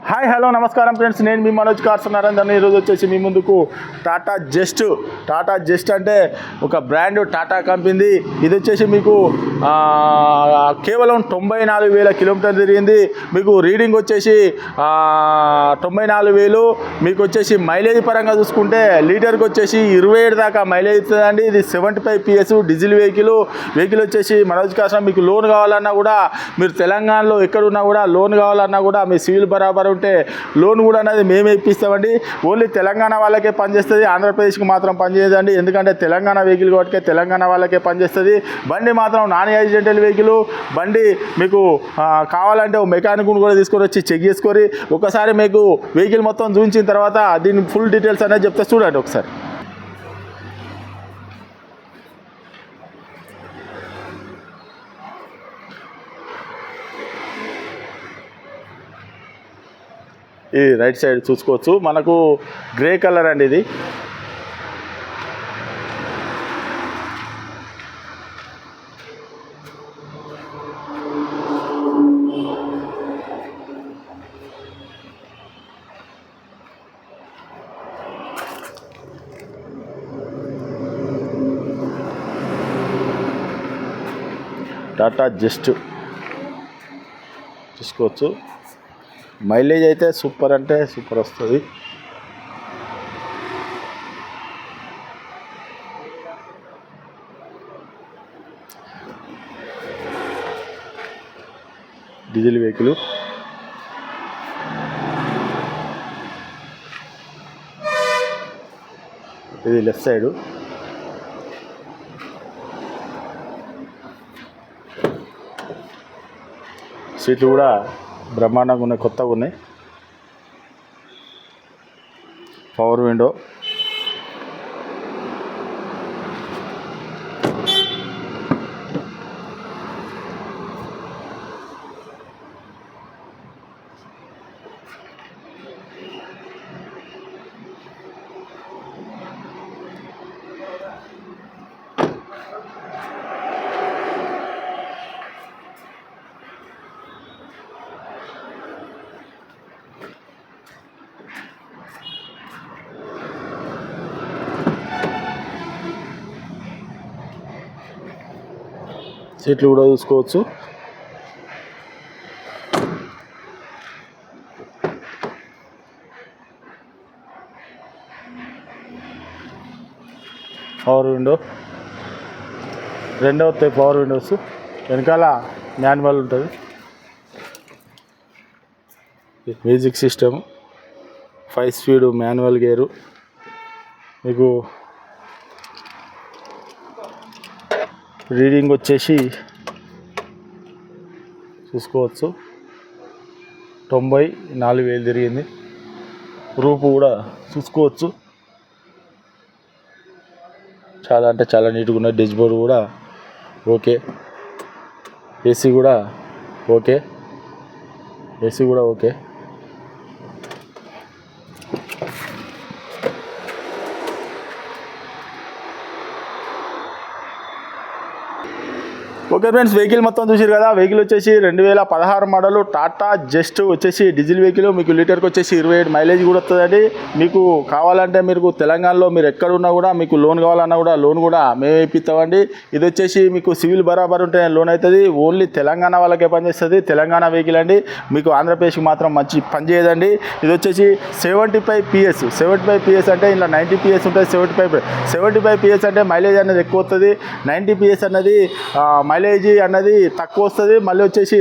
Hi hello నమస్కారం friends, నేను మీ Manoj cars Narender. ఈరోజు వచ్చేసి మీ ముందుకు టాటా జస్ట్ అంటే ఒక బ్రాండ్ టాటా కంపెనీ. ఇది వచ్చేసి మీకు కేవలం 94,000 కిలోమీటర్లు తిరిగింది. మీకు రీడింగ్ వచ్చేసి 94,000. మీకు వచ్చేసి మైలేజ్ పరంగా చూసుకుంటే లీటర్కి వచ్చేసి 27 దాకా మైలేజ్ ఇస్తుందండి. ఇది 75 PS డీజిల్ వెహికల్ వచ్చేసి మనోజ్ కార్స్. మీకు లోన్ కావాలన్నా కూడా, మీరు తెలంగాణలో ఎక్కడున్నా కూడా లోన్ కావాలన్నా కూడా మీ సివిల్ బరాబర్ ఉంటే లోన్ కూడా అనేది మేమే ఇప్పిస్తామండి. ఓన్లీ తెలంగాణ వాళ్ళకే పనిచేస్తుంది, ఆంధ్రప్రదేశ్కి మాత్రం పనిచేయదండి. ఎందుకంటే తెలంగాణ వెహికల్ కాబట్టి తెలంగాణ వాళ్ళకే పనిచేస్తుంది. బండి మాత్రం నాన్ యాక్సిడెంటల్ వెహికల్ బండి. మీకు కావాలంటే మెకానిక్ కూడా తీసుకొని వచ్చి చెక్ చేసుకొని ఒకసారి మీకు వెహికల్ మొత్తం చూపించిన తర్వాత దీని ఫుల్ డీటెయిల్స్ అనేది చెప్తే చూడండి ఒకసారి. ఈ రైట్ సైడ్ చూసుకోవచ్చు, మనకు గ్రే కలర్ అండి ఇది. టాటా జస్ట్ చూసుకోవచ్చు. మైలేజ్ అయితే సూపర్ అంటే సూపర్ వస్తుంది. Diesel vehicle. ఇది లెఫ్ట్ సైడు. సీట్లు కూడా బ్రహ్మాండంగా ఉన్నాయి, కొత్తగా ఉన్నాయి. Power window. సీట్లు కూడా చూసుకోవచ్చు. పవర్ విండో, రెండవ పవర్ విండోస్. వెనకాల మాన్యువల్ ఉంటుంది. Music system, 5 speed manual gear. మీకు రీడింగ్ వచ్చేసి చూసుకోవచ్చు 94,000 తిరిగింది. రూపు కూడా చూసుకోవచ్చు, చాలా అంటే చాలా నీట్గా ఉన్నది. డాష్ బోర్డ్ కూడా ఓకే. ఏసీ కూడా ఓకే. ఓకే ఫ్రెండ్స్, వెహికల్ మొత్తం చూసారు కదా. వెహికల్ వచ్చేసి 2016 మోడల్ టాటా జస్ట్ వచ్చేసి డీజిల్ వెహికల్. మీకు లీటర్కి వచ్చేసి 27 మైలేజ్ కూడా వస్తుందండి. మీకు కావాలంటే మీరు తెలంగాణలో మీరు ఎక్కడున్నా కూడా మీకు లోన్ కావాలన్నా కూడా లోన్ కూడా మేమే ఇప్పిస్తామండి. ఇది వచ్చేసి మీకు సివిల్ బరాబర్ ఉంటే లోన్ అవుతుంది. ఓన్లీ తెలంగాణ వాళ్ళకే పనిచేస్తుంది, తెలంగాణ వెహికల్ అండి. మీకు ఆంధ్రప్రదేశ్కి మాత్రం మంచి పని చేయదండి. ఇది వచ్చేసి 75 PS అంటే ఇలా 90 PS ఉంటుంది. 75 PS అంటే మైలేజ్ అనేది ఎక్కువ వస్తుంది. 90 PS అన్నది మైలేజ్ అన్నది తక్కువ వస్తుంది. మళ్ళీ వచ్చేసి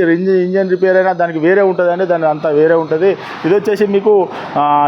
ఇంజన్ రిపేర్ అయినా దానికి వేరే ఉంటుంది అండి, దాని అంతా వేరే ఉంటుంది. ఇది వచ్చేసి మీకు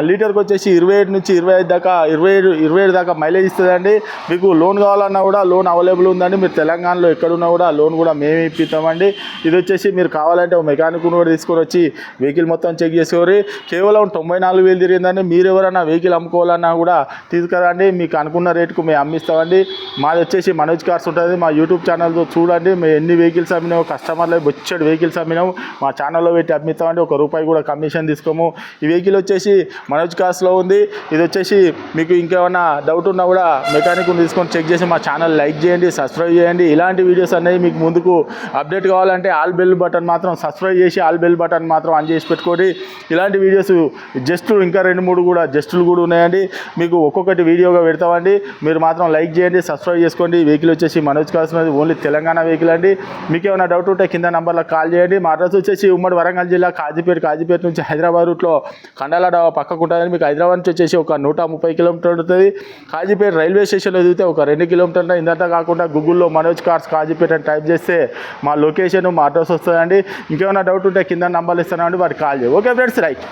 లీటర్కి వచ్చేసి 27 నుంచి 27 దాకా మైలేజ్ ఇస్తుందండి. మీకు లోన్ కావాలన్నా కూడా లోన్ అవైలబుల్ ఉందండి. మీరు తెలంగాణలో ఎక్కడున్నా కూడా లోన్ కూడా మేమే ఇప్పిస్తామండి. ఇది వచ్చేసి మీరు కావాలంటే మెకానిక్ కూడా తీసుకొని వచ్చి వెహికల్ మొత్తం చెక్ చేసుకోరి. కేవలం 94,000 తిరిగిందండి. మీరు ఎవరైనా వెహికల్ అమ్ముకోవాలన్నా కూడా తీసుకురండి, మీకు అనుకున్న రేటుకు మేము అమ్మిస్తామండి. మాది వచ్చేసి మనోజ్ కార్స్ ఉంటుంది. మా యూట్యూబ్ ఛానల్తో చూడండి. ఎన్ని వెహికల్స్ అమ్మినావు, కస్టమర్లు బొచ్చడు వెహికల్స్ అమ్మినావు, మా ఛానల్లో పెట్టి అమ్మిస్తామంటే ₹1 కూడా కమిషన్ తీసుకోము. ఈ వెహికల్ వచ్చేసి మనోజ్ కార్స్లో ఉంది. ఇది వచ్చేసి మీకు ఇంకేమైనా డౌట్ ఉన్నా కూడా మెకానిక్ తీసుకొని చెక్ చేసి మా ఛానల్ లైక్ చేయండి, సబ్స్క్రైబ్ చేయండి. ఇలాంటి వీడియోస్ అనేవి మీకు ముందుకు అప్డేట్ కావాలంటే ఆల్ బెల్ బటన్ మాత్రం సబ్స్క్రైబ్ చేసి ఆల్ బెల్ బటన్ మాత్రం ఆన్ చేసి పెట్టుకోండి. ఇలాంటి వీడియోస్ జస్టులు ఇంకా 2-3 కూడా జస్టులు కూడా ఉన్నాయండి. మీకు ఒక్కొక్కటి వీడియోగా పెడతామండి. మీరు మాత్రం లైక్ చేయండి, సబ్స్క్రైబ్ చేసుకోండి. వెహికల్ వచ్చేసి మనోజ్ కార్స్ అనేది ఓన్లీ తెలంగాణ వెహికల్ అండి. మీకు ఏమైనా డౌట్ ఉంటే కింద నంబర్లకు కాల్ చేయండి. మా అడ్రస్ వచ్చేసి ఉమ్మడి వరంగల్ జిల్లా కాజీపేట నుంచి హైదరాబాద్ రూట్లో కండాల డాబా పక్కకు ఉంటుందని. మీకు హైదరాబాద్ నుంచి వచ్చేసి ఒక 130 కిలోమీటర్లు ఉంటుంది. కాజీపేట రైల్వే స్టేషన్లో దిగితే ఒక 2 కిలోమీటర్లు. ఇందంతా కాకుండా గూగుల్లో మనోజ్ కార్స్ కాజీపేట అని టైప్ చేస్తే మా లొకేషన్, మా అడ్రస్ వస్తుందండి. ఇంకేమైనా డౌట్ ఉంటే కింద నంబర్లు ఇస్తానండి, వాటికి కాల్ చేయండి. Okay friends, right.